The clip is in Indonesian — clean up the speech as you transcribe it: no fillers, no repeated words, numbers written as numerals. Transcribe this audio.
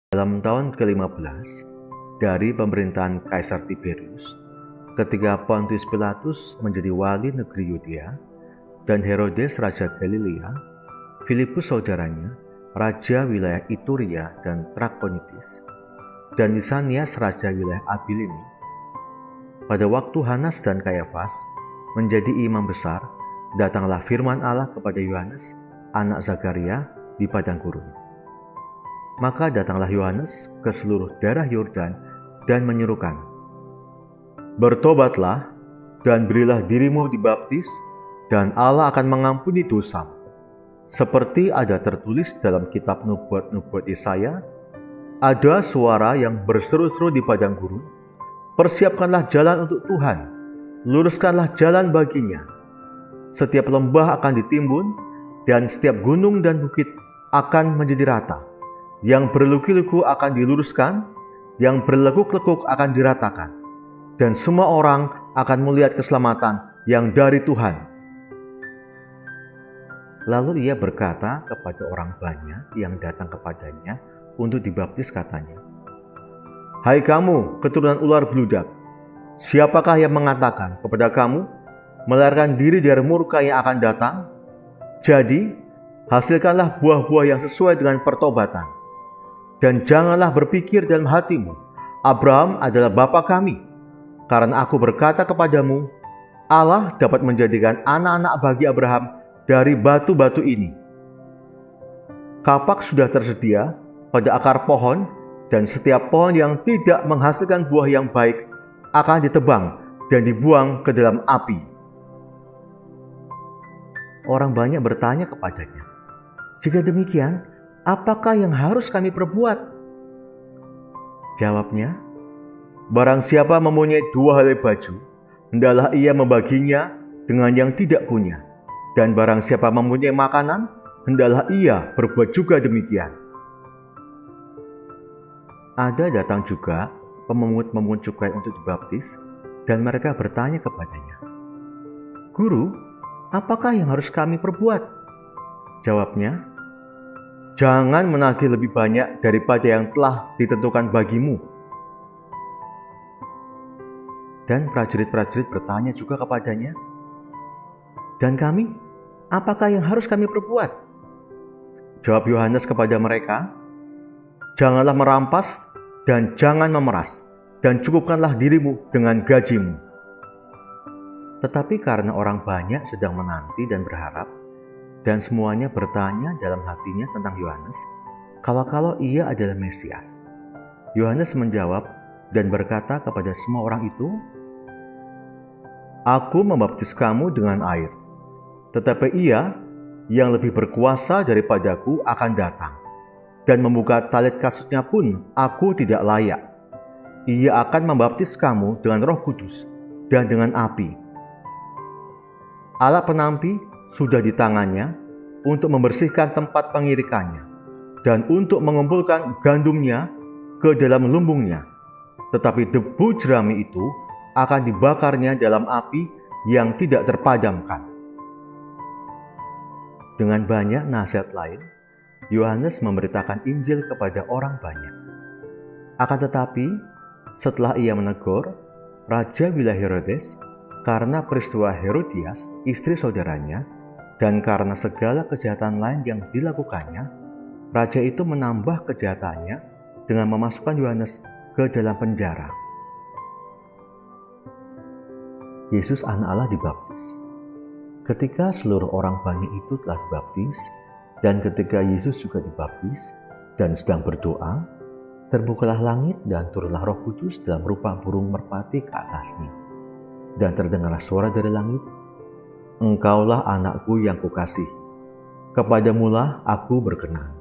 Dalam tahun ke-15 dari pemerintahan Kaisar Tiberius, ketika Pontius Pilatus menjadi wali negeri Yudea dan Herodes raja Galilea, Filipus saudaranya, raja wilayah Ituria dan Trakonitis, dan Lisanias raja wilayah Abilini. Pada waktu Hanas dan Kayafas menjadi imam besar, datanglah firman Allah kepada Yohanes, anak Zakaria, di padang gurun. Maka datanglah Yohanes ke seluruh daerah Yordan dan menyerukan, "Bertobatlah dan berilah dirimu dibaptis, dan Allah akan mengampuni dosamu. Seperti ada tertulis dalam kitab nubuat-nubuat Yesaya, ada suara yang berseru-seru di padang gurun, persiapkanlah jalan untuk Tuhan, luruskanlah jalan baginya. Setiap lembah akan ditimbun, dan setiap gunung dan bukit akan menjadi rata. Yang berliku-liku akan diluruskan, yang berlekuk-lekuk akan diratakan, dan semua orang akan melihat keselamatan yang dari Tuhan." Lalu ia berkata kepada orang banyak yang datang kepadanya untuk dibaptis, katanya, "Hai kamu, keturunan ular beludak, siapakah yang mengatakan kepada kamu, melarikan diri dari murka yang akan datang? Jadi, hasilkanlah buah-buah yang sesuai dengan pertobatan. Dan janganlah berpikir dalam hatimu, Abraham adalah bapa kami, karena aku berkata kepadamu, Allah dapat menjadikan anak-anak bagi Abraham dari batu-batu ini. Kapak sudah tersedia pada akar pohon, dan setiap pohon yang tidak menghasilkan buah yang baik akan ditebang dan dibuang ke dalam api." Orang banyak bertanya kepadanya, "Jika demikian, apakah yang harus kami perbuat?" Jawabnya, "Barang siapa mempunyai 2 helai baju, hendaklah ia membaginya dengan yang tidak punya. Dan barang siapa mempunyai makanan, hendaklah ia berbuat juga demikian." Ada datang juga pemungut-pemungut cukai untuk dibaptis, dan mereka bertanya kepadanya, "Guru, apakah yang harus kami perbuat?" Jawabnya, "Jangan menagih lebih banyak daripada yang telah ditentukan bagimu." Dan prajurit-prajurit bertanya juga kepadanya, "Dan kami, apakah yang harus kami perbuat?" Jawab Yohanes kepada mereka, "Janganlah merampas dan jangan memeras, dan cukupkanlah dirimu dengan gajimu." Tetapi karena orang banyak sedang menanti dan berharap, dan semuanya bertanya dalam hatinya tentang Yohanes, kalau ia adalah Mesias, Yohanes menjawab dan berkata kepada semua orang itu, "Aku membaptis kamu dengan air, tetapi Ia yang lebih berkuasa daripadaku akan datang, dan membuka talit kasutnya pun aku tidak layak. Ia akan membaptis kamu dengan Roh Kudus dan dengan api. Alat penampi sudah di tangannya untuk membersihkan tempat pengirikannya dan untuk mengumpulkan gandumnya ke dalam lumbungnya. Tetapi debu jerami itu akan dibakarnya dalam api yang tidak terpadamkan." Dengan banyak nasihat lain, Yohanes memberitakan Injil kepada orang banyak. Akan tetapi, setelah ia menegur raja wilayah Herodes karena peristiwa Herodias, istri saudaranya, dan karena segala kejahatan lain yang dilakukannya, raja itu menambah kejahatannya dengan memasukkan Yohanes ke dalam penjara. Yesus anak Allah dibaptis. Ketika seluruh orang banyak itu telah dibaptis, dan ketika Yesus juga dibaptis dan sedang berdoa, terbukalah langit dan turunlah Roh Kudus dalam rupa burung merpati ke atasnya. Dan terdengarlah suara dari langit, "Engkaulah anakku yang kukasihi, kepadamulah aku berkenan."